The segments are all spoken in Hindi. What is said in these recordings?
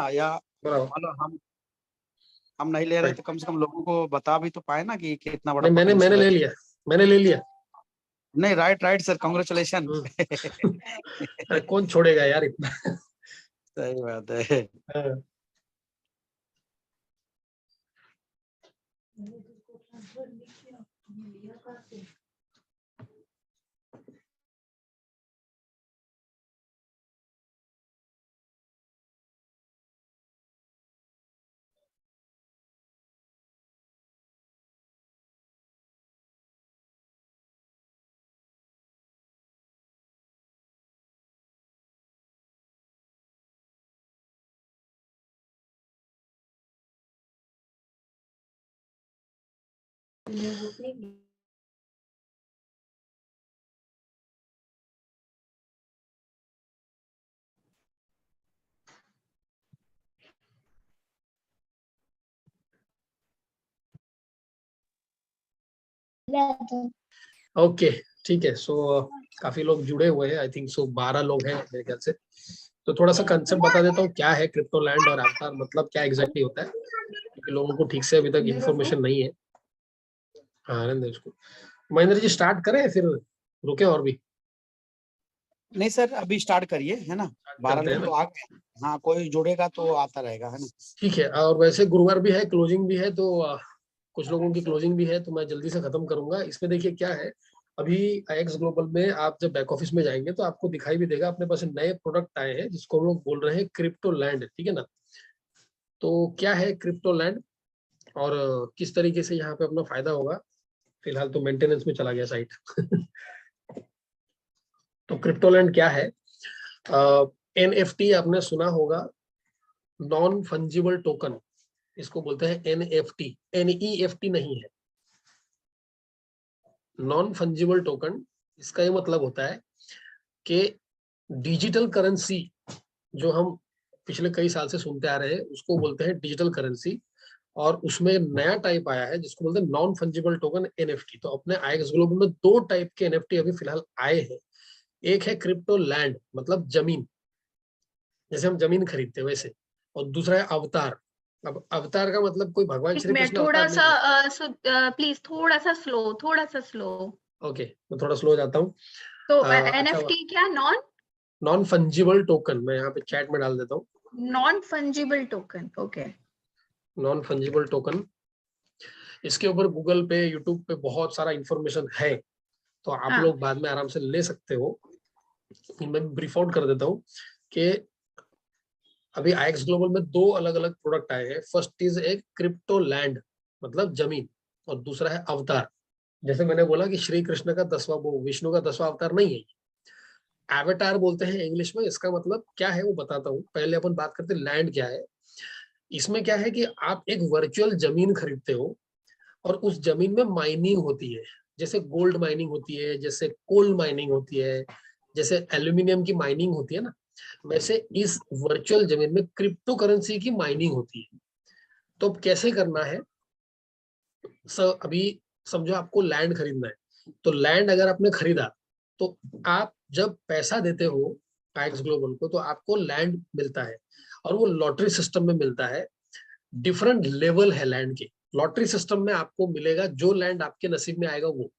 या बराबर। मतलब हम नहीं ले रहे तो कम से कम लोगों को बता भी तो पाए ना कि कितना बड़ा नहीं, मैंने पोटेंशियल है। मैंने ले लिया। नहीं, राइट सर, कांग्रेचुलेशन। अरे कौन छोड़ेगा यार इतना। सही बात है। हाँ। ओके, ठीक है। सो काफी लोग जुड़े हुए हैं, आई थिंक सो 12 लोग हैं मेरे ख्याल से। तो थोड़ा सा कंसेप्ट बता देता हूँ क्या है क्रिप्टो लैंड और अवतार, मतलब क्या एग्जैक्टली होता है, क्योंकि लोगों को ठीक से अभी तक इन्फॉर्मेशन नहीं है। हाँ, रहने दो इसको। महेंद्र जी स्टार्ट करें फिर रुके और भी? नहीं सर, अभी स्टार्ट करिए, है ना। 12 करते हैं लोग ना। तो आ गए। हाँ, कोई जुड़ेगा तो आता रहेगा, है ना। ठीक है। और वैसे गुरुवार भी है, क्लोजिंग भी है, तो कुछ लोगों की क्लोजिंग भी है, तो मैं जल्दी से खत्म करूंगा। इसमें देखिए क्या है, अभी आईएक्स ग्लोबल में आप जब बैक ऑफिस में जाएंगे तो आपको दिखाई भी देगा अपने पास नए प्रोडक्ट आए हैं जिसको हम लोग बोल रहे हैं क्रिप्टो लैंड, ठीक है ना। तो क्या है क्रिप्टो लैंड और किस तरीके से यहाँ पे अपना फायदा होगा। फिलहाल तो मेंटेनेंस में चला गया साइट। तो क्रिप्टो लैंड क्या है? एनएफटी आपने सुना होगा, नॉन फंजिबल टोकन, इसको बोलते हैं एनएफटी। एनईएफटी नहीं है, नॉन फंजिबल टोकन। इसका ये मतलब होता है कि डिजिटल करेंसी जो हम पिछले कई साल से सुनते आ रहे हैं उसको बोलते हैं डिजिटल करेंसी। और उसमें नया टाइप आया है जिसको बोलते हैं नॉन फंजिबल टोकन एनएफटी। तो अपने आईएक्स ग्लोबल में दो टाइप के एनएफटी अभी फिलहाल आए हैं। एक है क्रिप्टो लैंड, मतलब जमीन, जैसे हम जमीन खरीदते हैं वैसे। और दूसरा है अवतार। अब अवतार का मतलब कोई भगवान श्री मैं कृष्ण थोड़ा अवतार सा नहीं है। प्लीज थोड़ा सा स्लो। ओके, मैं थोड़ा स्लो जाता हूँ। तो अच्छा, एनएफटी क्या? नॉन फंजिबल टोकन मैं यहाँ पे चैट में डाल देता हूँ। Non fungible token, okay. Non fungible token, इसके ऊपर गूगल पे यूट्यूब पे बहुत सारा इंफॉर्मेशन है, तो आप हाँ, लोग बाद में आराम से ले सकते हो। मैं ब्रीफ आउट कर देता हूँ कि अभी आईएक्स ग्लोबल में दो अलग अलग प्रोडक्ट आए हैं। फर्स्ट इज एक क्रिप्टो लैंड, मतलब जमीन, और दूसरा है अवतार। जैसे मैंने बोला कि श्री कृष्ण का 10वां वो विष्णु का 10वां अवतार नहीं है, एवेटार बोलते हैं इंग्लिश में। इसका मतलब क्या है वो बताता हूँ, पहले अपन बात करते हैं लैंड क्या है। इसमें क्या है कि आप एक वर्चुअल जमीन खरीदते हो और उस जमीन में माइनिंग होती है। जैसे गोल्ड माइनिंग होती है, जैसे कोल माइनिंग होती है, जैसे एल्यूमिनियम की माइनिंग होती है ना, वैसे इस वर्चुअल जमीन में क्रिप्टो करेंसी की माइनिंग होती है। तो अब कैसे करना है सर? अभी समझो आपको लैंड खरीदना है, तो लैंड अगर आपने खरीदा तो आप जब पैसा देते हो आईएक्स ग्लोबल को तो आपको लैंड मिलता है, और वो लॉटरी सिस्टम में मिलता है। डिफरेंट लेवल है लैंड के। लॉटरी सिस्टम में आपको मिलेगा जो लैंड आपके नसीब में आएगा वो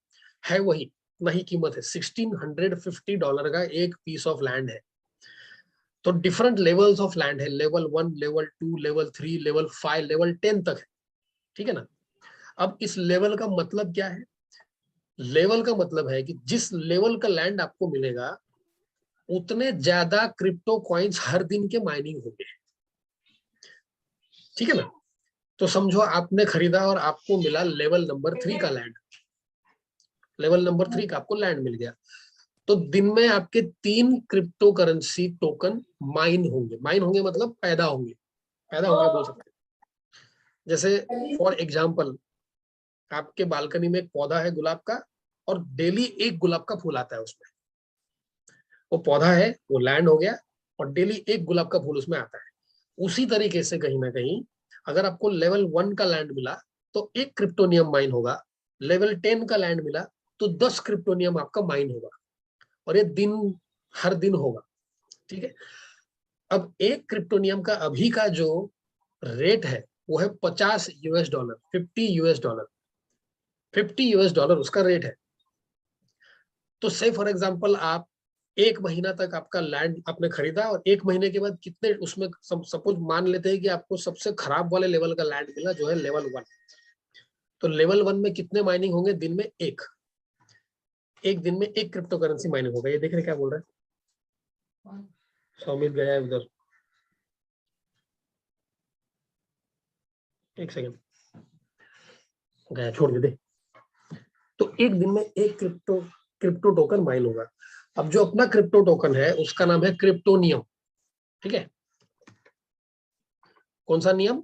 है वही, नहीं कीमत है। $1650 का एक पीस ऑफ लैंड है। तो डिफरेंट लेवल्स ऑफ लैंड है, level 1, level 2, level 3, level 5, level 10 तक है, ठीक है ना। अब इस लेवल का मतलब क्या है? लेवल का मतलब है कि जिस लेवल का लैंड आपको मिलेगा उतने ज्यादा क्रिप्टो कॉइन्स हर दिन के माइनिंग होंगे, ठीक है ना। तो समझो आपने खरीदा और आपको मिला लेवल नंबर 3 का लैंड। लेवल नंबर 3 का आपको लैंड मिल गया, तो दिन में आपके 3 क्रिप्टो करेंसी टोकन माइन होंगे। माइन होंगे मतलब पैदा होंगे, पैदा होंगे बोल सकते हैं। जैसे फॉर एग्जाम्पल, आपके बालकनी में एक पौधा है गुलाब का, और डेली एक गुलाब का फूल आता है उसमें। वो पौधा है, वो लैंड हो गया, और डेली एक गुलाब का फूल उसमें आता है। उसी तरीके से कहीं ना कहीं अगर आपको लेवल 1 का लैंड मिला तो एक क्रिप्टोनियम माइन होगा। लेवल 10 का लैंड मिला तो 10 क्रिप्टोनियम आपका माइन होगा, और ये दिन हर दिन होगा, ठीक है। अब एक क्रिप्टोनियम का अभी का जो रेट है वो है $50, $50, $50 उसका रेट है। तो से फॉर एग्जांपल आप 1 महीना तक आपका लैंड आपने खरीदा और 1 महीने के बाद कितने उसमें सपोज मान लेते हैं कि आपको सबसे खराब वाले लेवल का लैंड मिला जो है लेवल 1। तो लेवल 1 में कितने माइनिंग होंगे? दिन में एक दिन में एक क्रिप्टो करेंसी माइनिंग होगा। ये देख रहे क्या बोल रहे हैं? सौमित गया है उधर, एक सेकंड गया, छोड़ दे। तो एक दिन में एक क्रिप्टो टोकन माइन होगा। अब जो अपना क्रिप्टो टोकन है उसका नाम है क्रिप्टोनियम, ठीक है? कौन सा नियम?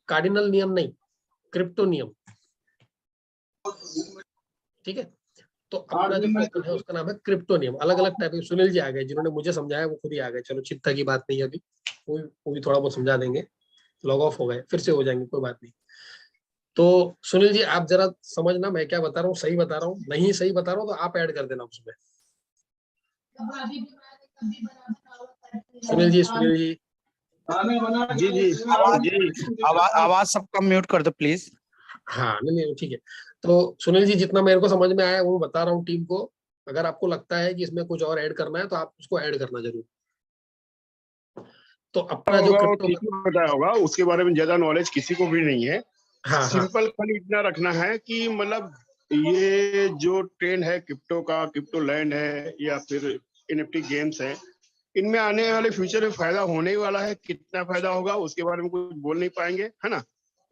कार्डिनल नियम नहीं, क्रिप्टोनियम, ठीक है? तो अपना जो टोकन है उसका नाम है क्रिप्टोनियम। अलग अलग टाइप के सुनील जी आ गए, जिन्होंने मुझे समझाया वो खुद ही आ गए। चलो चिंता की बात नहीं है, अभी वो भी थोड़ा बहुत समझा देंगे। लॉग ऑफ हो गए, फिर से हो जाएंगे, कोई बात नहीं। तो सुनील जी आप जरा समझना मैं क्या बता रहा हूँ, सही बता रहा हूँ, नहीं सही बता रहा हूँ तो आप ऐड कर देना उसमें। सुनील जी जी आवाज सबका म्यूट कर दो प्लीज। हाँ नहीं ठीक है। तो सुनील जी जितना मेरे को समझ में आया वो बता रहा हूँ टीम को। अगर आपको लगता है कि इसमें कुछ और ऐड करना है तो आप उसको ऐड करना जरूर। तो अपना जो क्रिप्टो, ठीक ही बताया होगा, उसके बारे में ज्यादा नॉलेज किसी को भी नहीं है। हाँ सिंपल खाली इतना रखना है कि मतलब ये जो ट्रेंड है क्रिप्टो का, क्रिप्टो लैंड है या फिर एनएफटी गेम्स है, इनमें आने वाले फ्यूचर में फायदा होने वाला है। कितना फायदा होगा उसके बारे में कुछ बोल नहीं पाएंगे, है ना?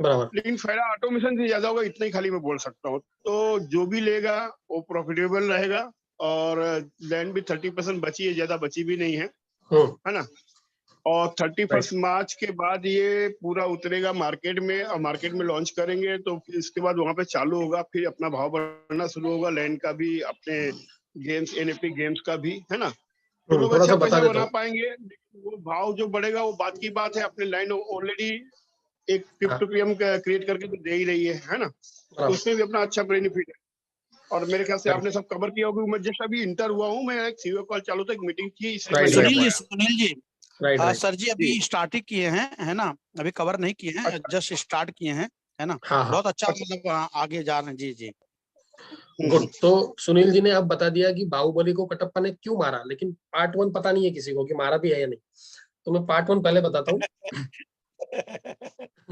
बराबर। लेकिन फायदा ऑटोमेशन से ज्यादा होगा, इतना ही खाली मैं बोल सकता हूँ। तो जो भी लेगा वो प्रॉफिटेबल रहेगा। और लैंड भी 30% बची है, ज्यादा बची भी नहीं है ना? और 31 मार्च के बाद ये पूरा उतरेगा मार्केट में, और मार्केट में लॉन्च करेंगे तो फिर इसके बाद वहां पे चालू होगा, फिर अपना भाव बढ़ना शुरू होगा, लैंड का भी, अपने गेम्स एनएफटी गेम्स का भी, है ना? तो लोग थोड़ा अच्छा सा बता पैसा देता बना हूँ। पाएंगे। वो भाव जो बढ़ेगा वो बात की बात है। अपने लैंड ऑलरेडी एक हाँ, क्रिप्टोपियम क्रिएट करके तो दे ही रही है ना? तो उसमें भी अपना अच्छा बेनिफिट है। और मेरे ख्याल से आपने सब कवर किया होगा। मैं जस्ट अभी इंटर हुआ हूँ, मैं एक सीईओ कॉल चालू था, एक मीटिंग थी, इसलिए मैं लेट आया। सुनील जी राइट सर जी अभी स्टार्ट ही किए हैं, है ना? अभी कवर नहीं किए हैं, अच्छा, जस्ट स्टार्ट किए हैं, है ना? हाँ हाँ बहुत अच्छा, अच्छा। मतलब आगे जा रहे हैं। जी जी गुड। तो सुनील जी ने अब बता दिया कि बाहुबली को कटप्पा ने क्यों मारा, लेकिन पार्ट 1 पता नहीं है किसी को कि मारा भी है या नहीं। तो मैं पार्ट 1 पहले बताता हूँ।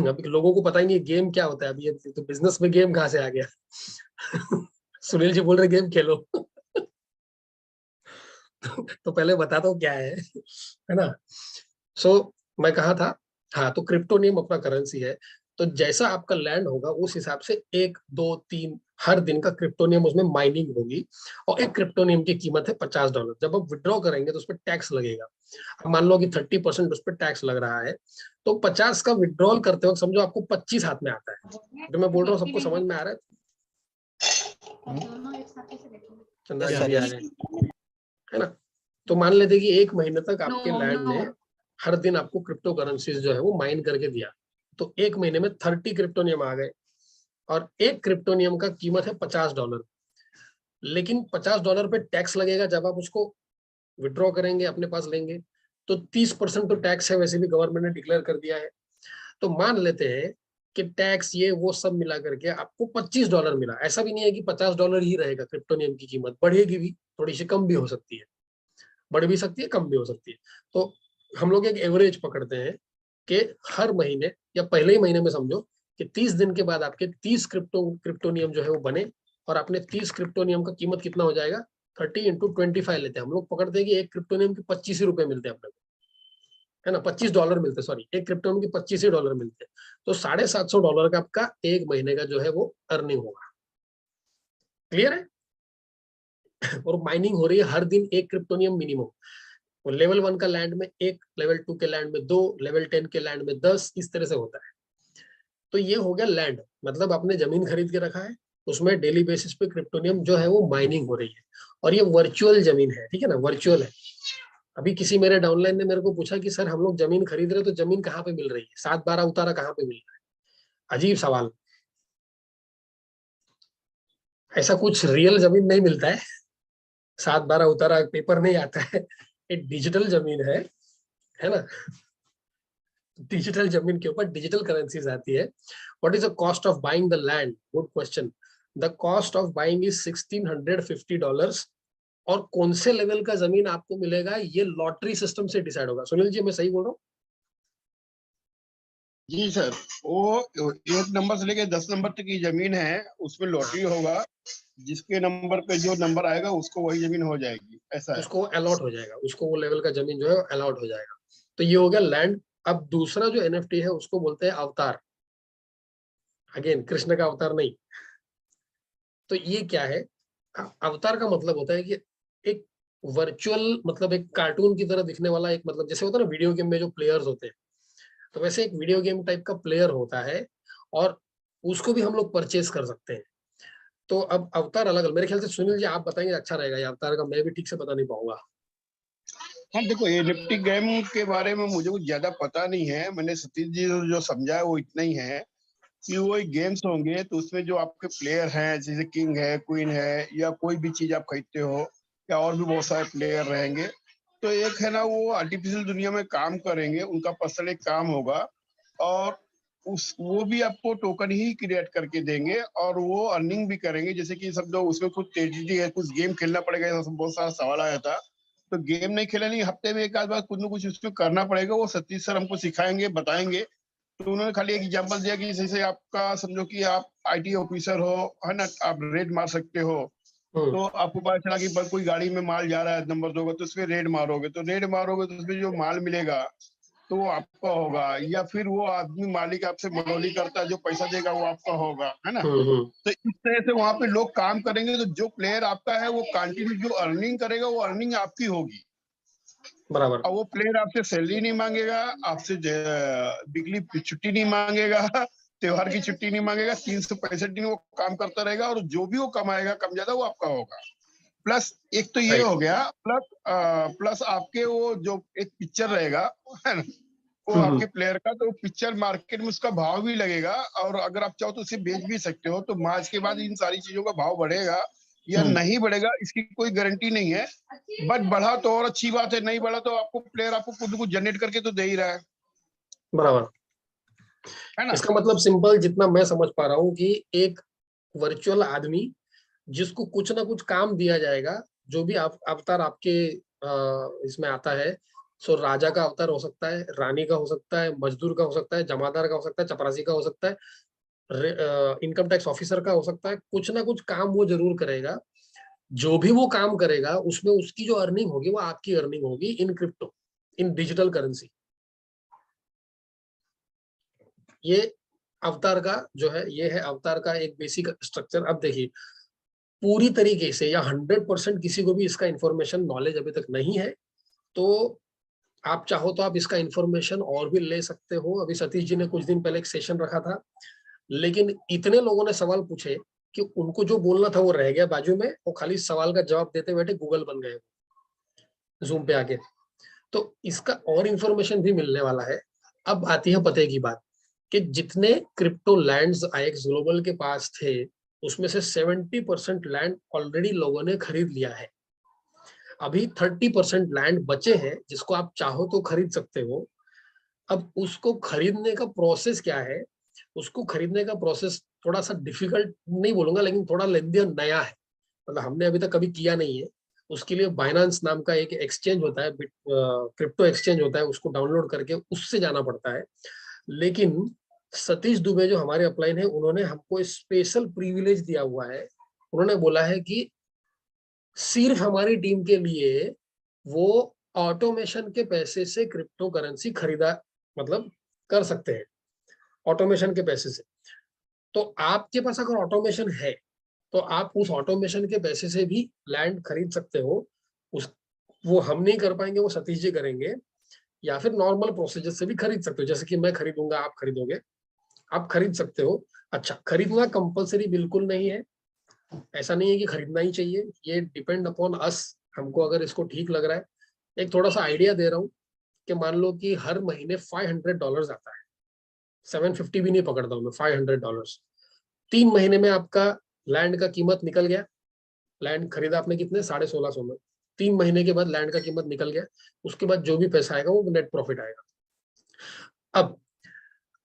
अभी लोगों को पता ही नहीं है गेम क्या होता है। अभी ये तो बिजनेस में गेम कहाँ से आ गया? सुनील जी बोल रहे गेम खेलो। तो पहले बताता हूँ क्या है ना? सो मैं कहा था, हाँ तो क्रिप्टोनियम अपना करेंसी है। तो जैसा आपका लैंड होगा उस हिसाब से 1 2 3 हर दिन का क्रिप्टोनियम उसमें माइनिंग होगी। और एक क्रिप्टोनियम की कीमत है $50। जब आप विड्रॉ करेंगे तो उस पर टैक्स लगेगा। अब मान लो कि 30% उस पर टैक्स लग रहा है, तो 50 का विड्रॉल करते वक्त समझो आपको 25 हाथ में आता है। जो मैं बोल रहा हूँ सबको समझ में आ रहा है? चंदा जी भी आ रहे हैं, है ना? तो मान लेते कि 1 महीने तक आपके No, लैंड ने no. हर दिन आपको क्रिप्टो करेंसीज जो है वो माइन करके दिया। तो 1 महीने में 30 क्रिप्टोनियम आ गए। और एक क्रिप्टोनियम का कीमत है $50। लेकिन $50 पे टैक्स लगेगा जब आप उसको विड्रॉ करेंगे, अपने पास लेंगे। तो 30% तो टैक्स है, वैसे भी गवर्नमेंट ने डिक्लेयर कर दिया है। तो मान लेते हैं कि टैक्स ये वो सब मिला करके आपको $25 मिला। ऐसा भी नहीं है कि $50 ही रहेगा क्रिप्टोनियम की कीमत, बढ़ेगी भी, थोड़ी सी कम भी हो सकती है, बढ़ भी सकती है, कम भी हो सकती है। तो हम लोग एक एवरेज पकड़ते हैं कि हर महीने या पहले ही महीने में समझो कि 30 दिन के बाद आपके 30 क्रिप्टोनियम जो है वो बने। और आपने 30 क्रिप्टोनियम का कीमत कितना हो जाएगा? 30 × 25 लेते हैं हम लोग, पकड़ते हैं कि एक क्रिप्टोनियम के 25 रुपए मिलते हैं अपने को, है ना? $25 मिलते, सॉरी, एक क्रिप्टोनियम के $25 मिलते हैं। तो $750 का आपका एक महीने का जो है वो अर्निंग होगा। क्लियर है? और माइनिंग हो रही है हर दिन एक क्रिप्टोनियम मिनिमम। और लेवल 1 का लैंड में 1, लेवल 2 के लैंड में 2, लेवल 10 के लैंड में 10, इस तरह से होता है। तो ये हो गया लैंड, मतलब आपने जमीन खरीद के रखा है, उसमें डेली बेसिस पे क्रिप्टोनियम जो है वो माइनिंग हो रही है। और ये वर्चुअल जमीन है, ठीक है ना? वर्चुअल है। अभी किसी मेरे डाउनलाइन ने मेरे को पूछा कि सर हम लोग जमीन खरीद रहे हैं तो जमीन कहाँ पे मिल रही है, 7/12 उतारा कहाँ पे मिल रहा है? अजीब सवाल। ऐसा कुछ रियल जमीन नहीं मिलता है। 7/12 उतारा पेपर नहीं आता है, ये डिजिटल जमीन है ना। डिजिटल जमीन के ऊपर डिजिटल करेंसीज आती है। What is the cost of buying the land? Good question. The cost of buying is $1650। और कौन से लेवल का जमीन आपको मिलेगा ये लॉटरी सिस्टम से डिसाइड होगा। सुनील जी मैं सही बोल रहा हूँ? जी सर, वो 1 नंबर से लेके 10 नंबर तक की जमीन है, उसमें लॉटरी होगा, जिसके नंबर पे जो नंबर आएगा उसको वही जमीन हो जाएगी, ऐसा है। उसको अलॉट हो जाएगा, उसको वो लेवल का जमीन जो है अलॉट हो जाएगा। तो ये हो गया लैंड। अब दूसरा जो एनएफटी है उसको बोलते हैं अवतार। अगेन कृष्ण का अवतार नहीं। तो ये क्या है? अवतार का मतलब होता है कि एक वर्चुअल, मतलब एक कार्टून की तरह दिखने वाला, एक मतलब जैसे होता है ना वीडियो गेम में जो प्लेयर्स होते हैं, तो वैसे एक वीडियो गेम टाइप का प्लेयर होता है और उसको भी हम लोग परचेज कर सकते हैं। तो अब अवतार अलग अलग, मेरे ख्याल से सुनील जी आप बताएंगे अच्छा रहेगा, ये अवतार का मैं भी ठीक से पता नहीं पाऊंगा। हाँ देखो, एनएफटी गेम के बारे में मुझे कुछ ज्यादा पता नहीं है, मैंने सतीश जी जो समझा है वो इतना ही है कि वो गेम्स होंगे तो उसमें जो आपके प्लेयर हैं, जैसे किंग है, क्वीन है, या कोई भी चीज आप खरीदते हो, या और भी बहुत सारे प्लेयर रहेंगे, तो एक है ना वो आर्टिफिशियल दुनिया में काम करेंगे, उनका पर्सनल एक काम होगा, और वो भी आपको टोकन ही क्रिएट करके देंगे और वो अर्निंग भी करेंगे। जैसे कि समझो उसमें कुछ तेजी है, कुछ गेम खेलना पड़ेगा, बहुत सारा सवाल आया था, तो गेम नहीं खेला नहीं, हफ्ते में एक आध बार कुछ न कुछ उसमें करना पड़ेगा, वो सतीश सर हमको सिखाएंगे, बताएंगे। तो उन्होंने खाली एक एग्जांपल दिया कि जैसे आपका समझो कि आप आईटी ऑफिसर हो, है ना, आप रेड मार सकते हो, तो आपको पता चला कि कोई गाड़ी में माल जा रहा है नंबर 2 का, तो उसमें रेड मारोगे, तो उसमें जो माल मिलेगा तो वो आपका होगा, या फिर वो आदमी मालिक आपसे मनौली करता है, जो पैसा देगा वो आपका होगा, है ना। तो इस तरह से वहां पे लोग काम करेंगे, तो जो प्लेयर आपका है वो कंटिन्यू जो अर्निंग करेगा वो अर्निंग आपकी होगी। बराबर। और वो प्लेयर आपसे सैलरी नहीं मांगेगा, आपसे वीकली छुट्टी नहीं मांगेगा, त्योहार की छुट्टी नहीं मांगेगा, 365 दिन वो काम करता रहेगा, और जो भी वो कमाएगा कम ज्यादा वो आपका होगा। प्लस एक तो ये हो गया, प्लस आपके वो जो एक पिक्चर रहेगा, है ना, वो आपके प्लेयर का, तो पिक्चर मार्केट में उसका भाव भी लगेगा, और अगर आप चाहो तो उसे बेच भी सकते हो। तो मैच के बाद इन सारी चीजों का भाव बढ़ेगा या नहीं बढ़ेगा इसकी कोई गारंटी नहीं है, बट बढ़ा तो और अच्छी बात है, नहीं बढ़ा तो आपको प्लेयर आपको खुद को जनरेट करके तो दे ही रहा है, बराबर। है ना। इसका मतलब सिंपल जितना मैं समझ पा रहा हूँ कि एक वर्चुअल आदमी जिसको कुछ ना कुछ काम दिया जाएगा, जो भी अवतार आपके इसमें आता है, सो राजा का अवतार हो सकता है, रानी का हो सकता है, मजदूर का हो सकता है, जमादार का हो सकता है, चपरासी का हो सकता है, इनकम टैक्स ऑफिसर का हो सकता है, कुछ ना कुछ काम वो जरूर करेगा। जो भी वो काम करेगा उसमें उसकी जो अर्निंग होगी वो आपकी अर्निंग होगी in crypto, in digital currency. ये अवतार का जो है, ये है अवतार का एक बेसिक स्ट्रक्चर। अब देखिए पूरी तरीके से या 100% किसी को भी इसका इंफॉर्मेशन नॉलेज अभी तक नहीं है, तो आप चाहो तो आप इसका इंफॉर्मेशन और भी ले सकते हो। अभी सतीश जी ने कुछ दिन पहले एक सेशन रखा था, लेकिन इतने लोगों ने सवाल पूछे कि उनको जो बोलना था वो रह गया बाजू में, वो खाली सवाल का जवाब देते बैठे गूगल बन गए जूम पे आके। तो इसका और इंफॉर्मेशन भी मिलने वाला है। अब आती है पते की बात कि जितने क्रिप्टो लैंड्स आईएक्स ग्लोबल के पास थे उसमें से 70% लैंड ऑलरेडी लोगों ने खरीद लिया है। अभी 30% लैंड बचे हैं जिसको आप चाहो तो खरीद सकते हो। अब उसको खरीदने का प्रोसेस क्या है? उसको खरीदने का प्रोसेस थोड़ा सा डिफिकल्ट नहीं बोलूंगा, लेकिन थोड़ा लेंदी और नया है, मतलब हमने अभी तक कभी किया नहीं है। उसके लिए बाइनेंस नाम का एक एक्सचेंज होता है, क्रिप्टो एक्सचेंज होता है, उसको डाउनलोड करके उससे जाना पड़ता है। लेकिन सतीश दुबे जो हमारे अपलाइन है, उन्होंने हमको स्पेशल प्रिविलेज दिया हुआ है। उन्होंने बोला है कि सिर्फ हमारी टीम के लिए वो ऑटोमेशन के पैसे से क्रिप्टो करेंसी खरीदा, मतलब कर सकते हैं ऑटोमेशन के पैसे से। तो आपके पास अगर ऑटोमेशन है तो आप उस ऑटोमेशन के पैसे से भी लैंड खरीद सकते हो। उस वो हम नहीं कर पाएंगे, वो सतीश जी करेंगे, या फिर नॉर्मल प्रोसीजर से भी खरीद सकते हो, जैसे कि मैं खरीदूंगा, आप खरीदोगे, आप खरीद सकते हो। अच्छा, खरीदना कंपलसरी बिल्कुल नहीं है, ऐसा नहीं है कि खरीदना ही चाहिए, ये डिपेंड अपॉन अस, हमको अगर इसको ठीक लग रहा है। एक थोड़ा सा आइडिया दे रहा हूँ कि मान लो कि हर महीने $500 आता है, 750 भी नहीं पकड़ता हूँ मैं, $500, 3 महीने में आपका लैंड का कीमत निकल गया, लैंड खरीदा आपने कितने 1650 में, 3 महीने के बाद लैंड का कीमत निकल गया, उसके बाद जो भी पैसा आएगा वो नेट प्रॉफिट आएगा। अब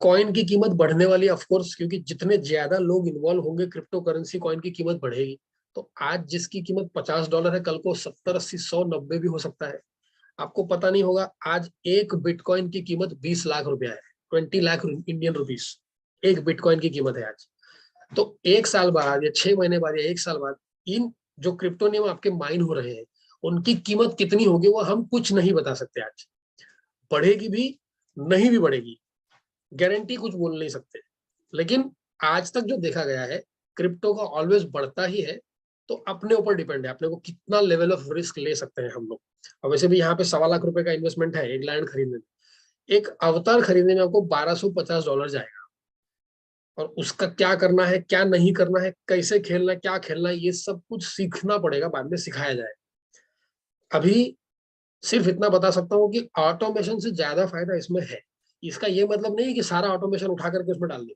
कॉइन की कीमत बढ़ने वाली ऑफ कोर्स, क्योंकि जितने ज्यादा लोग इन्वॉल्व होंगे क्रिप्टो करेंसी, कॉइन की कीमत बढ़ेगी। तो आज जिसकी कीमत $50 है, कल को 70, 80, 100, 90 भी हो सकता है। आपको पता नहीं होगा, आज एक बिटकॉइन की कीमत 20 लाख रुपया है, 20 लाख इंडियन रुपीस एक बिटकॉइन की कीमत है आज। तो 1 साल बाद या 6 महीने बाद या 1 साल बाद इन जो क्रिप्टो नियम आपके माइन हो रहे हैं, उनकी कीमत कितनी होगी वो हम कुछ नहीं बता सकते आज। बढ़ेगी भी, नहीं भी बढ़ेगी, गारंटी कुछ बोल नहीं सकते। लेकिन आज तक जो देखा गया है, क्रिप्टो का ऑलवेज बढ़ता ही है। तो अपने ऊपर डिपेंड है, अपने को कितना लेवल ऑफ रिस्क ले सकते हैं हम लोग। और वैसे भी यहाँ पे $1.25 का इन्वेस्टमेंट है एक लैंड खरीदने में। एक अवतार खरीदने में आपको $1250 जाएगा, और उसका क्या करना है, क्या नहीं करना है, कैसे खेलना है, क्या खेलना है, ये सब कुछ सीखना पड़ेगा, बाद में सिखाया जाए। अभी सिर्फ इतना बता सकता हूँ कि ऑटोमेशन से ज्यादा फायदा इसमें है। इसका ये मतलब नहीं है कि सारा ऑटोमेशन उठा करके उसमें डाल दे।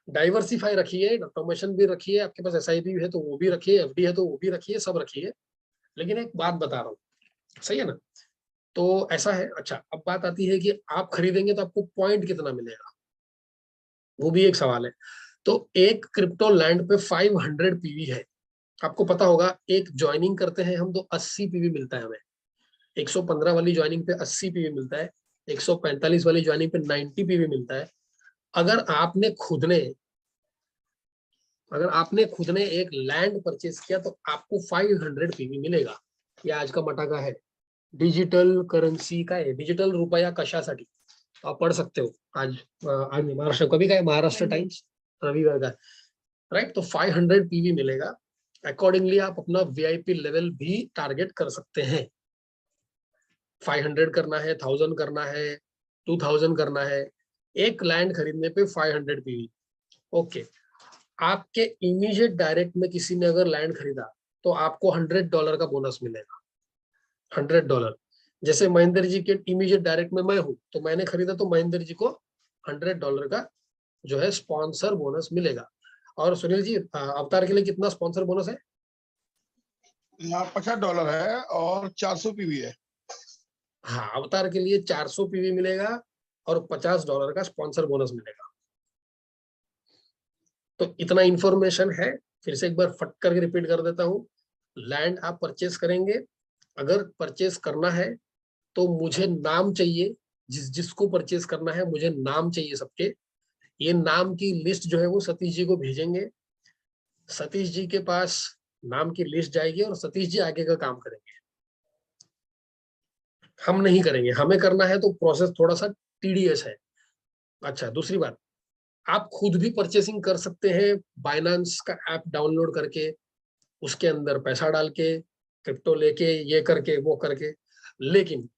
डाइवर्सिफाई रखिए, ऑटोमेशन भी रखिए, आपके पास SIP है तो वो भी रखिए, FD है तो वो भी रखिए, सब रखिए। लेकिन एक बात बता रहा हूँ, सही है ना? तो ऐसा है। अच्छा, अब बात आती है कि आप खरीदेंगे तो आपको पॉइंट कितना मिलेगा, वो भी एक सवाल है। तो एक क्रिप्टो लैंड पे 500 PV है। आपको पता होगा, एक ज्वाइनिंग करते हैं हम तो 80 PV मिलता है हमें। 115 वाली ज्वाइनिंग पे 80 PV मिलता है, 145 वाली ज्वाइनिंग पे 90 PV मिलता है। अगर आपने खुद ने एक लैंड परचेज किया तो आपको 500 PV मिलेगा। ये आज का मटाका है, डिजिटल करेंसी का है, डिजिटल रुपया कशासाठी। आप पढ़ सकते हो आज महाराष्ट्र कभी का है, महाराष्ट्र टाइम्स रविवार का, राइट? तो 500 PV मिलेगा। अकॉर्डिंगली आप अपना VIP लेवल भी टारगेट कर सकते हैं। 500 करना है, 1000 करना है, 2000 करना है। एक लैंड खरीदने पे 500 PV। ओके, आपके इमीडिएट डायरेक्ट में किसी ने अगर लैंड खरीदा तो आपको $100 का बोनस मिलेगा। $100। जैसे महेंद्र जी के इमीडिएट डायरेक्ट में मैं हूं, तो मैंने खरीदा तो महेंद्र जी को $100 का जो है स्पॉन्सर बोनस मिलेगा। और सुनील जी, अवतार के लिए कितना स्पॉन्सर बोनस है? यहाँ $50 है और 400 PV है। हाँ, अवतार के लिए 400 PV मिलेगा और $50 का स्पॉन्सर बोनस मिलेगा। तो इतना इंफॉर्मेशन है। फिर से एक बार फट करके रिपीट कर देता हूँ। लैंड आप परचेस करेंगे, अगर परचेस करना है तो मुझे नाम चाहिए, जिसको परचेस करना है मुझे नाम चाहिए सबके। ये नाम की लिस्ट जो है वो सतीश जी को भेजेंगे। सतीश जी के पास नाम की लिस्ट जाएगी और सतीश जी आगे का काम करेंगे। हम नहीं करेंगे, हमें करना है तो प्रोसेस थोड़ा सा TDS है। अच्छा, दूसरी बात, आप खुद भी परचेसिंग कर सकते हैं बाइनेंस का ऐप डाउनलोड करके, उसके अंदर पैसा डाल के, क्रिप्टो लेके, ये करके वो करके। लेकिन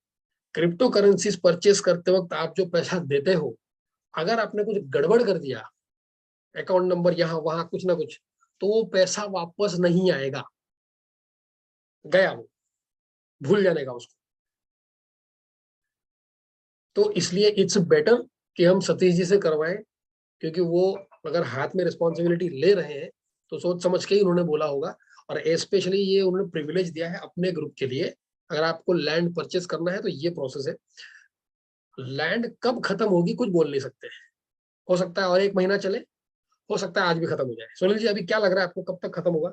क्रिप्टो करेंसीज परचेस करते वक्त आप जो पैसा देते हो, अगर आपने कुछ गड़बड़ कर दिया, अकाउंट नंबर यहाँ वहां कुछ ना कुछ, तो वो पैसा वापस नहीं आएगा, गया, वो भूल जाने का उसको। तो इसलिए इट्स बेटर कि हम सतीश जी से करवाएं, क्योंकि वो अगर हाथ में रिस्पॉन्सिबिलिटी ले रहे हैं तो सोच समझ के ही उन्होंने बोला होगा। और स्पेशली ये उन्होंने प्रिविलेज दिया है अपने ग्रुप के लिए। अगर आपको लैंड परचेस करना है तो ये प्रोसेस है। लैंड कब खत्म होगी कुछ बोल नहीं सकते, हो सकता है और 1 महीना चले, हो सकता है आज भी खत्म हो जाए। सुनील जी, अभी क्या लग रहा है आपको, कब तक खत्म होगा?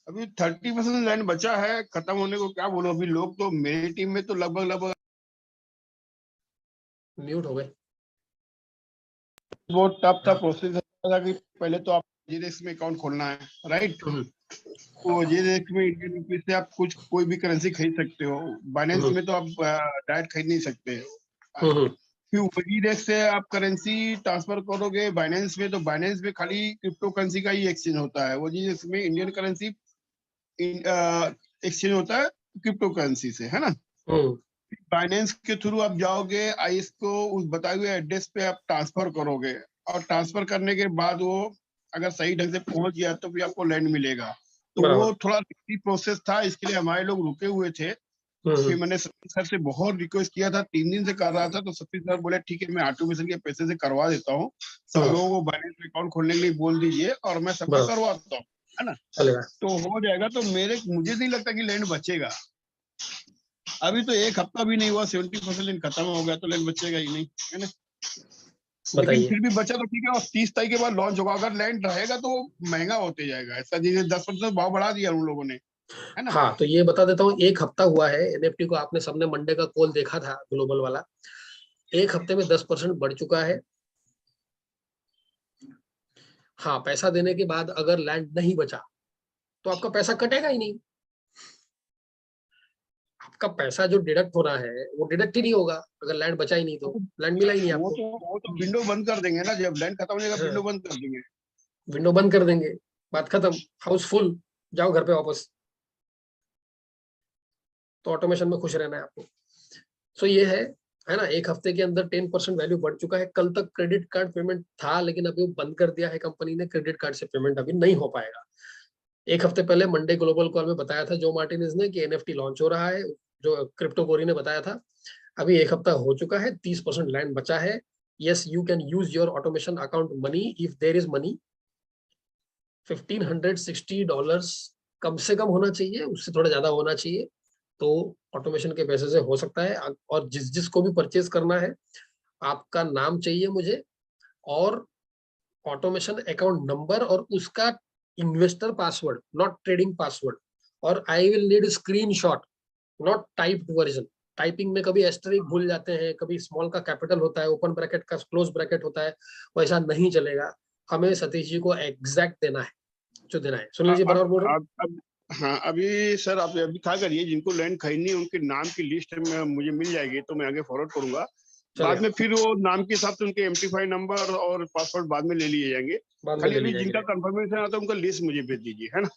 अभी 30% लैंड बचा है खत्म होने को। क्या बोलो, अभी लोग तो मेरी टीम में तो लगभग म्यूट हो गए। बहुत टफ था प्रोसेस था कि पहले तो आप GDX में अकाउंट खोलना है, राइट? तो GDX में इंडियन रुपीज से आप कोई भी करेंसी खरीद सकते हो। बाइनेंस में तो आप डायरेक्ट खरीद नहीं सकते। फिर GDX से आप करेंसी ट्रांसफर करोगे बाइनेंस में, तो बाइनेंस में खाली क्रिप्टो करेंसी का ही एक्सचेंज होता है। वो GDX में इंडियन करेंसी एक्सचेंज होता है क्रिप्टो करेंसी से, है ना? बाइनेंस के थ्रू आप जाओगे, IS को उस बताए हुए एड्रेस पे आप ट्रांसफर करोगे, और ट्रांसफर करने के बाद वो अगर सही ढंग से पहुंच गया तो फिर आपको लैंड मिलेगा। तो वो थोड़ा लंबी प्रोसेस था, इसके लिए हमारे लोग रुके हुए थे। फिर मैंने सतीश सर से बहुत रिक्वेस्ट किया था, 3 दिन से कर रहा था, तो सतीश सर बोले ठीक है मैं ऑटोमेशन के पैसे से करवा देता हूँ, सब लोगों को बैलेंस अकाउंट खोलने के लिए बोल दीजिए और मैं सबका करवाता हूँ, है ना, तो हो जाएगा। तो मुझे नहीं लगता कि लैंड बचेगा। अभी तो 1 हफ्ता भी नहीं हुआ, 70% खत्म हो गया, तो लैंड बचेगा ही नहीं, है ना। लेकिन फिर भी बचा तो ठीक है, और 30 तारीख के बाद लॉन्च होगा। अगर लैंड रहेगा तो महंगा होते जाएगा, ऐसा जैसे 10% भाव बढ़ा दिया उन लोगों ने, है ना। हाँ, तो ये बता देता हूँ, 1 हफ्ता हुआ है एनएफटी को। आपने सबने मंडे का कॉल देखा था ग्लोबल वाला। 1 हफ्ते में 10% बढ़ चुका है। हाँ, पैसा देने के बाद अगर लैंड नहीं बचा तो आपका पैसा कटेगा ही नहीं। आपका पैसा जो डिडक्ट हो रहा है वो डिडक्ट ही नहीं होगा अगर लैंड बचा ही नहीं तो। लैंड मिला ही नहीं आपको। वो तो विंडो बंद कर देंगे ना, जब लैंड खत्म हो जाएगा विंडो बंद कर देंगे। विंडो बंद कर देंगे, बात खत्म, हाउस फुल, जाओ घर पे वापस। तो ऑटोमेशन में खुश रहना है आपको। सो ये है ना, 1 हफ्ते के अंदर 10% वैल्यू बढ़ चुका है। कल तक क्रेडिट कार्ड पेमेंट था, लेकिन अभी वो बंद कर दिया है कंपनी ने। क्रेडिट कार्ड से पेमेंट अभी नहीं हो पाएगा। 1 हफ्ते पहले मंडे ग्लोबल कॉल में बताया था जो मार्टिनेज ने कि एनएफटी लॉन्च हो रहा है, जो क्रिप्टो कोरी ने बताया था। अभी 1 हफ्ता हो चुका है, 30% लैंड बचा है। Yes, you can use your automation account money if there is money. $1560 कम से कम होना चाहिए, उससे थोड़ा ज्यादा होना चाहिए, तो ऑटोमेशन के पैसे से हो सकता है। और जिसको भी परचेज करना है, आपका नाम चाहिए मुझे, और ऑटोमेशन अकाउंट नंबर, और उसका investor password, not trading password. और I will need screenshot, not typed version. Typing में कभी एस्टरिक भूल जाते हैं, कभी स्मॉल का कैपिटल होता है, ओपन ब्रैकेट का क्लोज ब्रैकेट होता है, वैसा नहीं चलेगा। हमें सतीश जी को एग्जैक्ट देना है जो देना है। सुनील जी बराबर बोल रहे हैं। हाँ, अभी सर आप अभी क्या करिए, जिनको लैंड खरीदनी है उनके नाम की लिस्ट में मुझे मिल जाएगी, तो मैं आगे फॉरवर्ड करूंगा। बाद में फिर वो नाम के हिसाब से उनके एमटी5 नंबर और पासवर्ड बाद में ले लिए जाएंगे। खाली अभी जिनका कंफर्मेशन आता है उनका लिस्ट मुझे भेज दीजिए, है ना।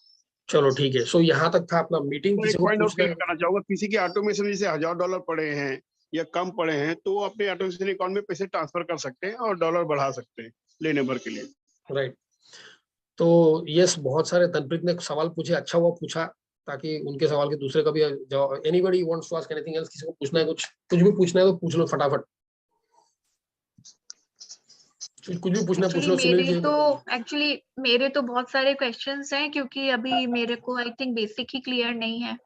चलो ठीक है। सो यहाँ तक था अपना मीटिंग। तो एक पॉइंट और क्लियर करना चाहूंगा, किसी के ऑटोमेशन जैसे $1000 पड़े हैं या कम पड़े हैं, तो वो अपने ऑटोमेशन अकाउंट में पैसे ट्रांसफर कर सकते हैं और डॉलर बढ़ा सकते हैं लेने भर के लिए। राइट। तो यस, बहुत सारे तनप्रीत ने सवाल पूछे, अच्छा हुआ पूछा, ताकि उनके सवाल के दूसरे का भी जवाब। Anybody wants to ask anything else? किसी को पूछना है, कुछ भी पूछना है तो पूछ लो फटाफट। कुछ भी पूछना पूछ लो। सुनील जी तो एक्चुअली मेरे तो बहुत सारे क्वेश्चंस हैं, क्योंकि अभी मेरे को I think basic he clear नहीं है।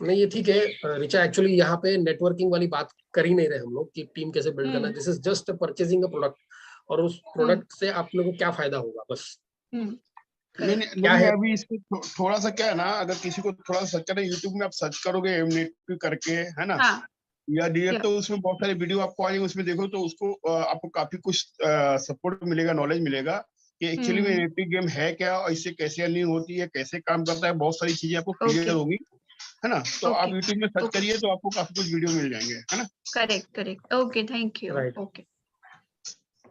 नहीं, ये ठीक है रिचा। एक्चुअली यहाँ पे नेटवर्किंग वाली बात कर ही नहीं रहे हम लोग कि टीम कैसे बिल्ड करना है। This is just purchasing a product, और उस प्रोडक्ट से आप लोगों को क्या फायदा होगा, बस। नहीं, अभी इसको थोड़ा सा क्या है ना, अगर किसी को थोड़ा सा सर्च करना, यूट्यूब में आप सर्च करोगे एमनेट करके, है ना, या डायरेक्ट, तो उसमें बहुत सारे वीडियो आपको आएंगे, उसमें देखो तो उसको आपको काफी कुछ सपोर्ट मिलेगा, नॉलेज मिलेगा कि एक्चुअली में एनएफटी गेम है क्या, और इससे कैसे अर्निंग होती है, कैसे काम करता है, बहुत सारी चीजें आपको क्लियर होगी, है ना। तो आप यूट्यूब में सर्च करिए तो आपको काफी कुछ वीडियो मिल जाएंगे, है ना। Correct. Okay, thank you. Right, okay.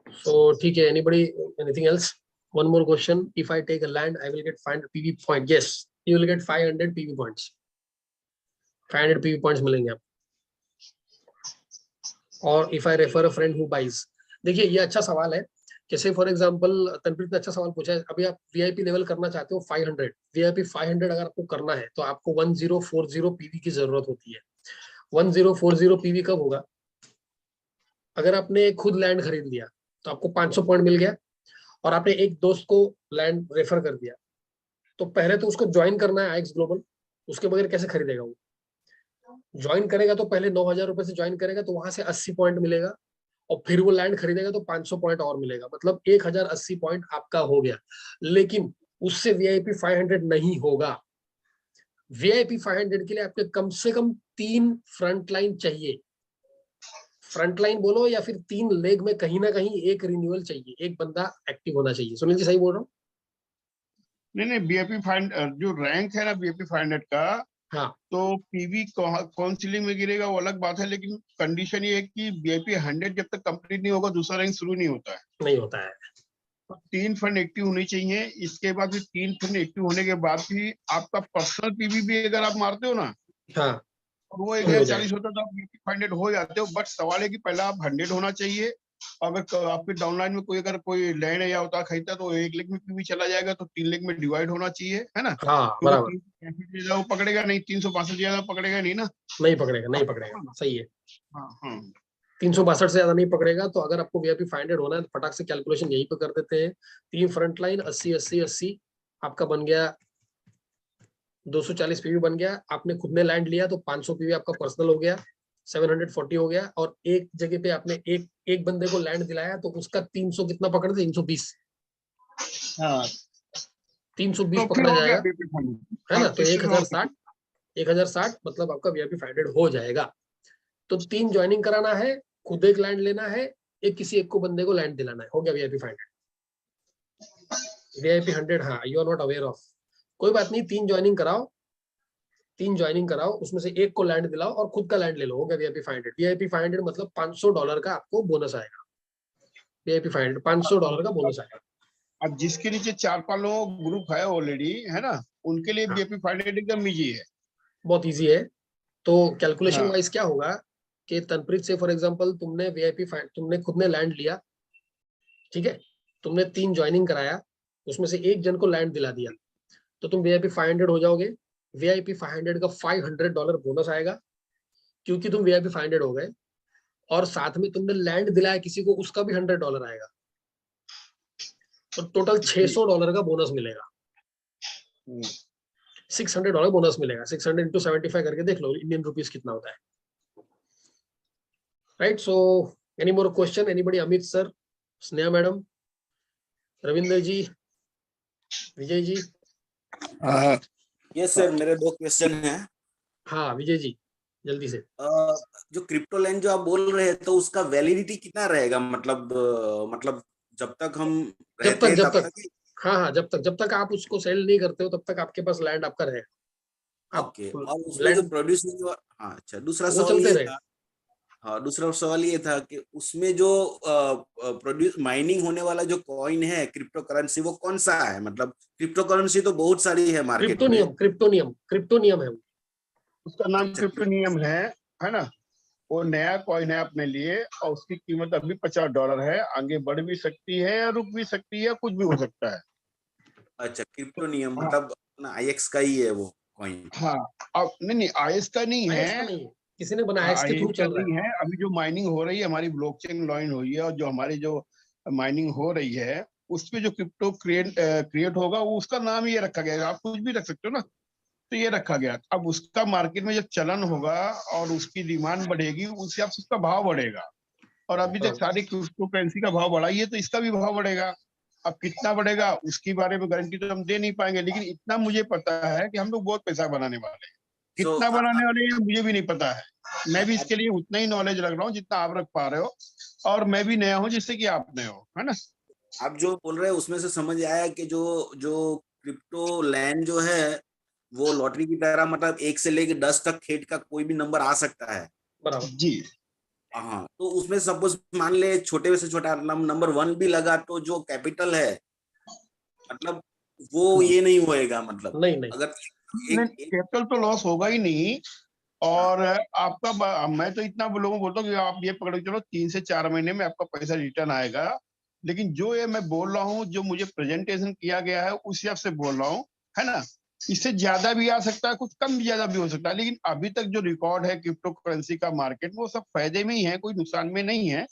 So ठीक है। Anybody, anything else? One more question. If I take a land, I will get 500 PV point. Yes, you will get 500 PV points. 500 PV points मिलेंगे आप। और if I refer a friend who buys, देखिए ये अच्छा सवाल है। जैसे फॉर एग्जांपल तनप्रीत ने अच्छा सवाल पूछा है। अभी आप वीआईपी लेवल करना चाहते हो 500, वीआईपी 500 अगर आपको करना है तो आपको 1040 पीवी की जरूरत होती है। 1040 पीवी कब होगा? अगर आपने खुद लैंड खरीद लिया तो आपको 500 पॉइंट मिल गया, और आपने एक दोस्त को लैंड रेफर कर दिया, तो पहले तो उसको ज्वाइन करना है आईएक्स ग्लोबल। उसके बगैर कैसे खरीदेगा वो? ज्वाइन करेगा तो पहले 9,000 रुपए से ज्वाइन करेगा, तो वहां से 80 पॉइंट मिलेगा, और फिर वो लैंड खरीदेगा तो 500 पॉइंट और मिलेगा, मतलब 1080 पॉइंट आपका हो गया। लेकिन उससे वीआईपी 500 नहीं होगा। वीआईपी 500 के लिए आपके कम से कम 3 फ्रंट लाइन चाहिए। फ्रंट लाइन बोलो या फिर 3 लेग में कहीं ना कहीं एक रिन्यूअल चाहिए, एक बंदा एक्टिव होना चाहिए। सुनील जी सही बोल रहा हूँ? नहीं, बीएपी 500 जो रैंक है ना, बीएपी 500 का, हाँ, तो पीवी कौन सीलिंग में गिरेगा वो अलग बात है, लेकिन कंडीशन ये है कि बीआईपी 100 जब तक कंप्लीट नहीं होगा दूसरा रैंक शुरू नहीं होता है। नहीं होता है। तो 3 फंड एक्टिव होनी चाहिए। इसके बाद भी 3 फंड एक्टिव होने के बाद भी आपका पर्सनल पीवी भी अगर आप मारते हो ना, हाँ, वो 1040 होता है तो आप 500 हो जाते हो। बट सवाल है कि पहला आप 100 होना चाहिए, अगर आपके डाउनलाइन में कोई अगर कोई लैंड या अवतार खरीदता है तो 1 लाख में भी चला जाएगा, तो 3 लाख में डिवाइड होना चाहिए, है ना? हाँ क्योंकि बराबर, 365 ज्यादा वो पकड़ेगा नहीं, 362 ज्यादा पकड़ेगा नहीं ना। नहीं पकड़ेगा, नहीं पकड़ेगा, सही है। हाँ हाँ 362 से ज्यादा नहीं पकड़ेगा। तो अगर आपको VIP 500 होना है तो फटाक से कैलकुलेशन यहीं पे कर देते हैं। 3 फ्रंट लाइन 80 80 80 आपका बन गया 240 PV बन गया। आपने खुद ने लैंड लिया तो 500 PV आपका पर्सनल हो गया, 740 हो गया। और एक जगह पे आपने एक बंदे को लैंड दिलाया तो उसका 300 कितना पकड़ दे, 320, हाँ 320 तो फिर पकड़ा हो गया जाएगा, BP 500। है ना? हाँ, तो इससे तो 1060 मतलब आपका VIP 500 हो जाएगा। तो 3 ज्वाइनिंग कराना है, खुद एक लैंड लेना है, एक किसी एक को बंदे को लैंड दिलाना है, हो गया VIP 500। VIP 100 हाँ you are not aware of, कोई बात नहीं। 3 ज्वाइनिंग कराओ, उसमें से एक को लैंड दिलाओ और खुद का लैंड ले लो, हो गया VIP 500। VIP 500 मतलब $500 का आपको बोनस आएगा। VIP 500 $500 का बोनस आएगा। अब जिसके नीचे 4-5 लोग ग्रुप है ऑलरेडी, है ना, उनके लिए BP 500 एकदम इजी है, बहुत इजी है। तो कैलकुलेशन हाँ वाइज क्या होगा कि तनप्रीत से फॉर एग्जांपल तुमने तुमने खुद ने लैंड लिया, ठीक है, तुमने 3 ज्वाइनिंग कराया, उसमें से एक जन को लैंड दिला दिया, तो तुम VIP 500 हो जाओगे। VIP 500 का $500 बोनस आएगा क्योंकि तुम VIP 500 हो गए, और साथ में तुमने लैंड दिलाया किसी को, उसका भी $100 आएगा। तो टोटल $600 का बोनस मिलेगा, $600 बोनस मिलेगा। 600 into 75 करके देख लो इंडियन रुपीस कितना होता है, right? So any more question anybody? Amit sir, Sneha madam, Ravindra ji, Vijay ji? Yes sir, मेरे 2 क्वेश्चन हैं। हाँ विजय जी जल्दी से। जो क्रिप्टो लैंड जो आप बोल रहे हैं तो उसका वैलिडिटी कितना रहेगा? मतलब जब तक हम रहते हैं तब तक? हाँ जब तक आप उसको सेल नहीं करते हो तब तक आपके पास लैंड आपका रहेगा। ओके। और उसमें जो प्रोड्यूसिंग, हाँ अच्छा, दूसरा वो सवाल चलते ये रहे। था, हाँ दूसरा सवाल ये था कि उसमें जो प्रोड्यूस माइनिंग होने वाला जो कॉइन है क्रिप्टो करेंसी, वो कौन सा है? मतलब क्रिप्टो करेंसी तो बहुत सारी है मार्केट में। क्रिप्टोनियम है वो। उसका नाम अच्छा, क्रिप्टोनियम है ना? वो नया कॉइन है अपने लिए, और उसकी कीमत अभी $50 है। आगे बढ़ भी सकती है या रुक भी सकती है, कुछ भी हो सकता है। अच्छा क्रिप्टोनियम हाँ मतलब अपना IX का ही है वो कॉइन? हाँ अब नहीं IS का नहीं IX का है। नहीं है, किसी ने बनाया, हाँ IX के IS थ्रू का चल रहा नहीं है। है। अभी जो माइनिंग हो रही है हमारी ब्लॉकचेन लॉइन हुई है, और जो हमारी जो माइनिंग हो रही है उस पे जो क्रिप्टो क्रिएट होगा, वो उसका नाम ये रखा गया है। आप कुछ भी रख सकते हो ना, तो ये रखा गया। अब उसका मार्केट में जब चलन होगा और उसकी डिमांड बढ़ेगी, उस हिसाब से उसका भाव बढ़ेगा। और अभी तक सारी क्रिप्टो करेंसी का भाव बढ़ा ही है, तो इसका भी भाव बढ़ेगा। अब कितना बढ़ेगा उसके बारे में गारंटी तो हम दे नहीं पाएंगे, लेकिन इतना मुझे पता है कि हम लोग बहुत पैसा बनाने वाले हैं। कितना बनाने वाले हैं मुझे भी नहीं पता है। मैं भी इसके लिए उतना ही नॉलेज रख रहा हूँ जितना आप रख पा रहे हो, और मैं भी नया हूँ जिससे कि आप नए हो, है ना? आप जो बोल रहे हैं उसमें से समझ आया कि जो जो क्रिप्टो लैंड जो है वो लॉटरी की तरह, मतलब 1 से लेकर 10 तक खेत का कोई भी नंबर आ सकता है। बराबर जी हाँ, तो उसमें सपोज मान ले छोटे से छोटा नंबर 1 भी लगा तो जो कैपिटल है मतलब वो ये नहीं होएगा, मतलब नहीं अगर कैपिटल तो लॉस होगा ही नहीं। और आपका मैं तो इतना लोगों को बोलता हूँ कि आप ये पकड़ के चलो 3 से 4 महीने में आपका पैसा रिटर्न आएगा। लेकिन जो ये मैं बोल रहा हूँ, जो मुझे प्रेजेंटेशन किया गया है उस हिसाब से बोल रहा हूँ, है ना? इससे ज्यादा भी आ सकता है, कुछ कम भी ज्यादा भी हो सकता है, लेकिन अभी तक जो रिकॉर्ड है क्रिप्टो करेंसी का मार्केट में, वो सब फायदे में ही है, कोई नुकसान में नहीं है।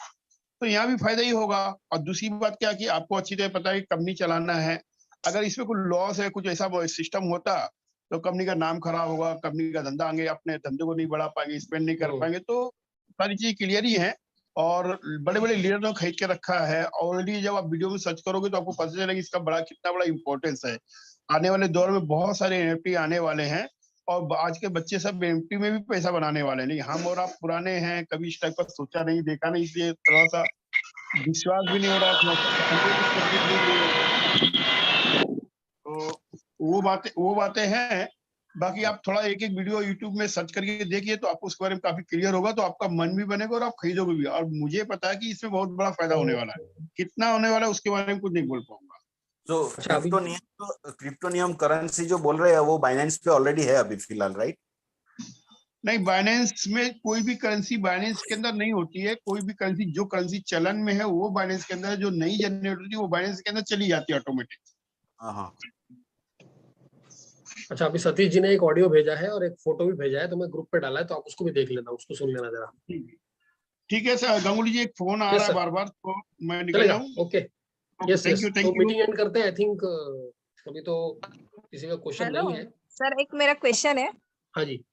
तो यहाँ भी फायदा ही होगा। और दूसरी बात क्या कि आपको अच्छी तरह पता है कि कंपनी चलाना है। अगर इसमें कोई लॉस है, कुछ ऐसा सिस्टम होता तो कंपनी का नाम खराब होगा, कंपनी का धंधा, आगे अपने धंधे को नहीं बढ़ा पाएंगे, स्पेंड नहीं कर पाएंगे। तो सारी चीज क्लियर ही है। और बड़े बड़े लीडर ने खरीद के रखा है ऑलरेडी। जब आप वीडियो में सर्च करोगे तो आपको पता चलेगा इसका कितना बड़ा इंपॉर्टेंस है। आने वाले दौर में बहुत सारे NFT आने वाले हैं, और आज के बच्चे सब NFT में भी पैसा बनाने वाले हैं। नहीं, हम और आप पुराने हैं, कभी इस टाइप का सोचा नहीं, देखा नहीं, इसलिए थोड़ा सा विश्वास भी नहीं हो रहा है। तो वो बातें हैं। बाकी आप थोड़ा एक एक वीडियो यूट्यूब में सर्च करके देखिए तो आपको उसके बारे में काफी क्लियर होगा, तो आपका मन भी बनेगा और आप खरीदोगे भी। और मुझे पता है कि इसमें बहुत बड़ा फायदा होने वाला है। कितना होने वाला है उसके बारे में कुछ नहीं बोल पाऊंगा। तो क्रिप्टोनियम करेंसी जो बोल रहे हैं वो बाइनेंस पे ऑलरेडी है अभी फिलहाल, राइट? नहीं, बाइनेंस में कोई भी करेंसी बाइनेंस के अंदर नहीं होती है। कोई भी करेंसी, जो करेंसी चलन में है वो बाइनेंस के अंदर है, जो नई जनरेट होती है वो बाइनेंस के अंदर चली जाती है ऑटोमेटिक। हाँ। अच्छा, अभी सतीश जी ने एक ऑडियो भेजा है और एक फोटो भी भेजा है, तो मैं ग्रुप पे डाला है, तो आप उसको भी देख लेना, उसको सुन लेना जरा। ठीक है सर। गांगुली जी, एक फोन आ Yes, रहा है sir. बार बार, तो मैं निकल चलेगा, जाऊं। ओके, यस यस, थैंक तो यू। मीटिंग एंड करते हैं। आई थिंक अभी तो किसी का क्वेश्चन हेलो नहीं है। सर, एक मेरा क्वेश्चन है। हाँ जी।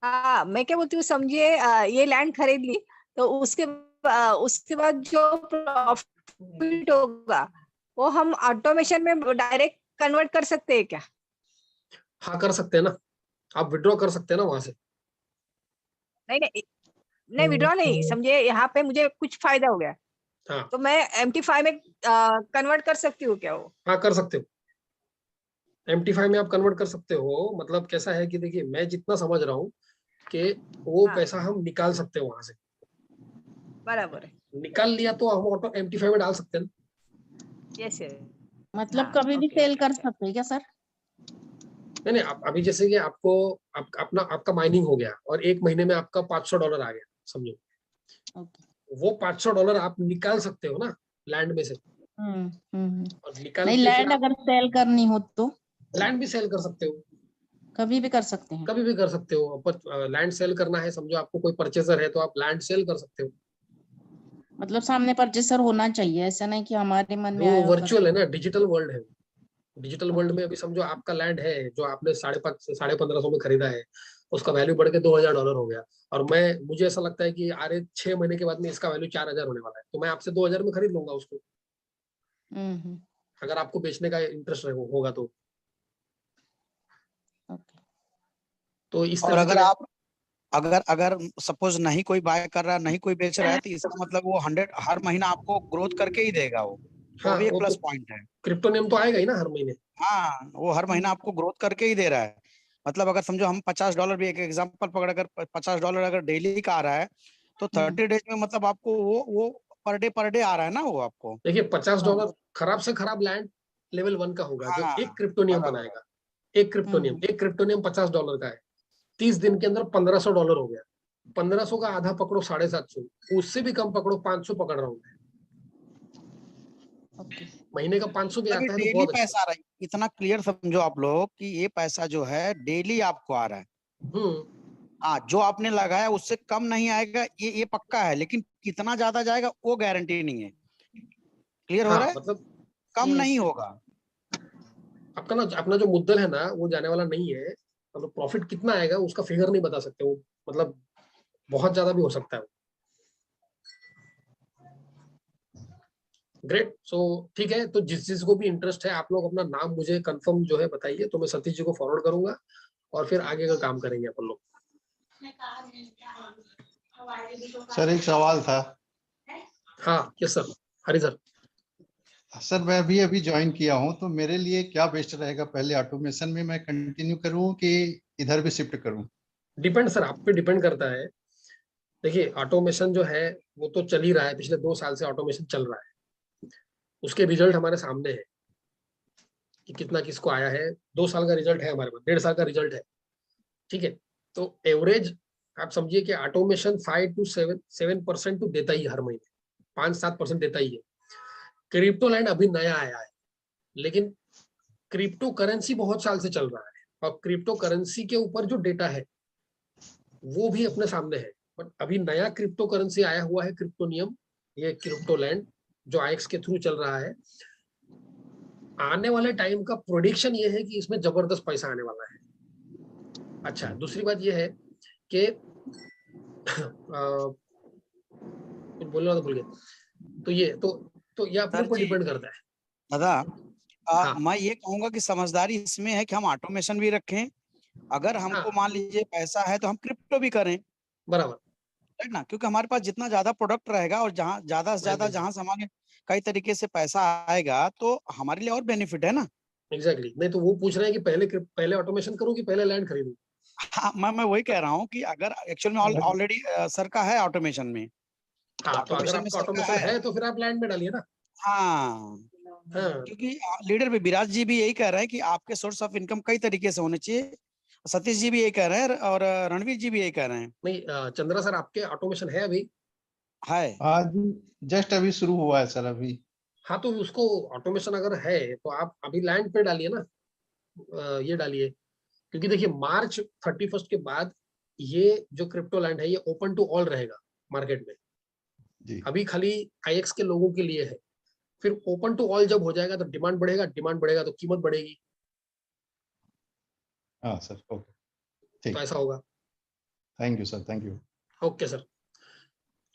हाँ, मैं क्या बोलती हूँ, समझिए ये लैंड खरीद ली, तो उसके बाद जो प्रॉफिट होगा वो हम ऑटोमेशन में डायरेक्ट कन्वर्ट कर सकते हैं क्या? हाँ, कर सकते हैं ना, आप विड्रॉ कर सकते हैं ना वहां से। नहीं विड्रॉ नहीं, समझिए यहाँ पे मुझे कुछ फायदा हो गया, हाँ तो मैं MT5 में कन्वर्ट कर सकती हूँ क्या वो? हाँ, कर सकते हो, MT5 में आप कन्वर्ट कर सकते हो। मतलब कैसा है कि देखिए, मैं जितना समझ रहा हूँ कि वो हाँ। पैसा हम निकाल सकते हैं वहां से। बराबर है। निकाल लिया तो हम ऑटो MT5 में डाल सकते हैं ना। Yes yes. मतलब हाँ, कभी भी ओके, सेल ओके, कर ओके। सकते हैं क्या सर? नहीं, अभी जैसे कि आपका माइनिंग हो गया और 1 महीने में आपका $500 आ गया, समझो। ओके। वो $500 आप निकाल सकते हो ना लैंड में से। और निकाल नहीं, के लैंड अगर सेल करनी हो तो लैंड भी सेल कर सकते हो, कभी भी कर सकते हैं। कभी भी कर सकते हो। पर लैंड सेल करना है, समझो आपको कोई परचेजर है तो आप लैंड सेल कर सकते हो। मतलब सामने परचेसर होना चाहिए, ऐसा नहीं कि हमारे मन में वो आया हो वर्चुअल है ना, डिजिटल वर्ल्ड है। Digital world okay. में अभी समझो आपका लैंड है जो आपने 1550 में खरीदा है, उसका वैल्यू बढ़ के $2000 हो गया, और मुझे ऐसा लगता है कि अरे 6 महीने के बाद में इसका वैल्यू 4000 होने वाला है, तो मैं आपसे 2000 में खरीद लूंगा उसको, हम्म। अगर आपको बेचने का इंटरेस्ट होगा तो। ओके। तो इस और तरह अगर से आप अगर सपोज नहीं कोई बाय कर रहा, नहीं कोई बेच रहा है, तो इसका मतलब वो 100 हर महीना आपको ग्रोथ करके ही देगा वो हाँ, भी एक वो प्लस तो पॉइंट है। क्रिप्टोनियम तो आएगा ही ना हर महीने। हाँ, वो हर महीना आपको ग्रोथ करके ही दे रहा है। मतलब अगर समझो हम $50 भी, एक एग्जांपल पकड़, अगर $50 अगर डेली का आ रहा है, तो 30 डेज में मतलब आपको वो पर डे आ रहा है ना वो आपको। देखिए, $50 खराब से खराब लैंड लेवल 1 का होगा, जो हाँ, एक क्रिप्टोनियम बराबर। बनाएगा। एक क्रिप्टोनियम $50 का है, 30 दिन के अंदर $1500 हो गया। 1500 का आधा पकड़ो, 750, उससे भी कम पकड़ो, 500 पकड़ रहा हूँ मैं। ओके। महीने का 500 भी मतलब ये आता है तो डेली बहुत अच्छा। पैसा आ रहा है, इतना क्लियर समझो आप लोग कि ये पैसा जो है डेली आपको आ रहा है। हाँ, जो आपने लगाया उससे कम नहीं आएगा, ये पक्का है, लेकिन कितना ज्यादा जाएगा वो गारंटी नहीं है। क्लियर हो रहा हाँ, है? मतलब कम Yes. नहीं होगा। अपना जो मुद्दल है ना, वो जाने वाला नहीं है। मतलब प्रॉफिट कितना आएगा उसका फिगर नहीं बता सकते वो, मतलब बहुत ज्यादा भी हो सकता है। ग्रेट, सो ठीक है, तो जिस को भी इंटरेस्ट है, आप लोग अपना नाम मुझे कंफर्म जो है बताइए, तो मैं सतीश जी को फॉरवर्ड करूंगा और फिर आगे का काम करेंगे अपन लोग। सर, एक सवाल था। हाँ, यस सर, हरी सर। सर, मैं अभी ज्वाइन किया हूं, तो मेरे लिए क्या बेस्ट रहेगा? पहले ऑटोमेशन में मैं कंटिन्यू करूं कि इधर भी शिफ्ट करूं? डिपेंड सर, आप पे डिपेंड करता है। देखिए, ऑटोमेशन जो है वो तो चल ही रहा है, पिछले 2 साल से ऑटोमेशन चल रहा है। उसके रिजल्ट हमारे सामने है कि कितना किसको आया है। 2 साल का रिजल्ट है हमारे पास, 1.5 साल का रिजल्ट है, ठीक है। तो एवरेज आप समझिए कि ऑटोमेशन 5 to 7% तो देता ही हर महीने, 5-7% देता ही है। क्रिप्टो लैंड अभी नया आया है, लेकिन क्रिप्टो करेंसी बहुत साल से चल रहा है, और क्रिप्टो करेंसी के ऊपर जो डेटा है वो भी अपने सामने है। बट अभी नया क्रिप्टो करेंसी आया हुआ है, क्रिप्टोनियम, ये क्रिप्टो लैंड जो आईएक्स के थ्रू चल रहा है। आने वाले टाइम का प्रोडिक्शन ये है कि इसमें जबरदस्त पैसा आने वाला है। अच्छा, दूसरी बात ये है कि कुछ बोलना तो भूल गया। तो ये तो ये अपने सर ऊपर जी, डिपेंड करता है। दादा, हाँ। मैं ये कहूंगा कि समझदारी इसमें है कि हम ऑटोमेशन भी रखें, अगर हमको हाँ, मान लीजिए पैसा है तो हम क्रिप्टो भी करें, बराबर, है ना? क्योंकि हमारे पास जितना ज्यादा प्रोडक्ट रहेगा और जहाँ ज्यादा से ज्यादा जहाँ से हमारे कई तरीके से पैसा आएगा, तो हमारे लिए और बेनिफिट है ना। एग्जैक्टली। नहीं तो वो पूछ रहे हैं कि पहले ऑटोमेशन करूं कि पहले लैंड खरीदूं। हाँ, मैं वही कह रहा हूँ कि अगर एक्चुअल में ऑलरेडी सर का है ऑटोमेशन में, हाँ, तो अगर ऑटोमेशन में आपका सर का ऑटोमेशन है। है तो फिर आप लैंड में डालिए ना। हाँ, हाँ, क्योंकि लीडर भी विराज जी भी यही कह रहे हैं कि आपके सोर्स ऑफ इनकम कई तरीके से होने चाहिए, सतीश जी भी यही कह रहे हैं और रणवीर जी भी यही कह रहे हैं। नहीं चंद्रा सर, आपके ऑटोमेशन है अभी? है, आज जस्ट अभी शुरू हुआ है सर अभी। हाँ, तो उसको ऑटोमेशन अगर है तो आप अभी लैंड पे डालिए ना, ये डालिए, क्योंकि देखिए मार्च 31 के बाद ये जो क्रिप्टो लैंड है ये ओपन टू ऑल रहेगा मार्केट में जी। अभी खाली आईएक्स के लोगों के लिए है, फिर ओपन टू ऑल जब हो जाएगा तो डिमांड बढ़ेगा, डिमांड बढ़ेगा तो कीमत बढ़ेगी। हाँ सर, ओके, तो ठीक, ऐसा होगा। Thank you sir, thank you. Okay sir,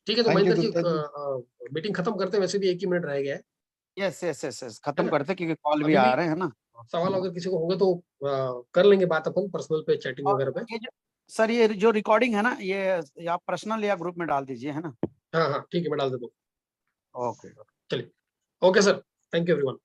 ठीक है, तो Thank you, Mahendra ji Gupta ji. Meeting खत्म करते हैं, वैसे भी 1 ही मिनट रह गया है। यस यस यस यस, है खत्म ना? करते क्योंकि कॉल भी अभी आ भी रहे हैं ना। सवाल अगर किसी को होगा तो कर लेंगे बात अपन पर्सनल पे, चैटिंग और वगैरह पे। ये सर ये जो रिकॉर्डिंग है ना, ये आप पर्सनल या ग्रुप में डाल दीजिए, है ना? हाँ हाँ ठीक है, मैं डाल देता हूँ। ओके। चलिए, okay sir, thank you everyone.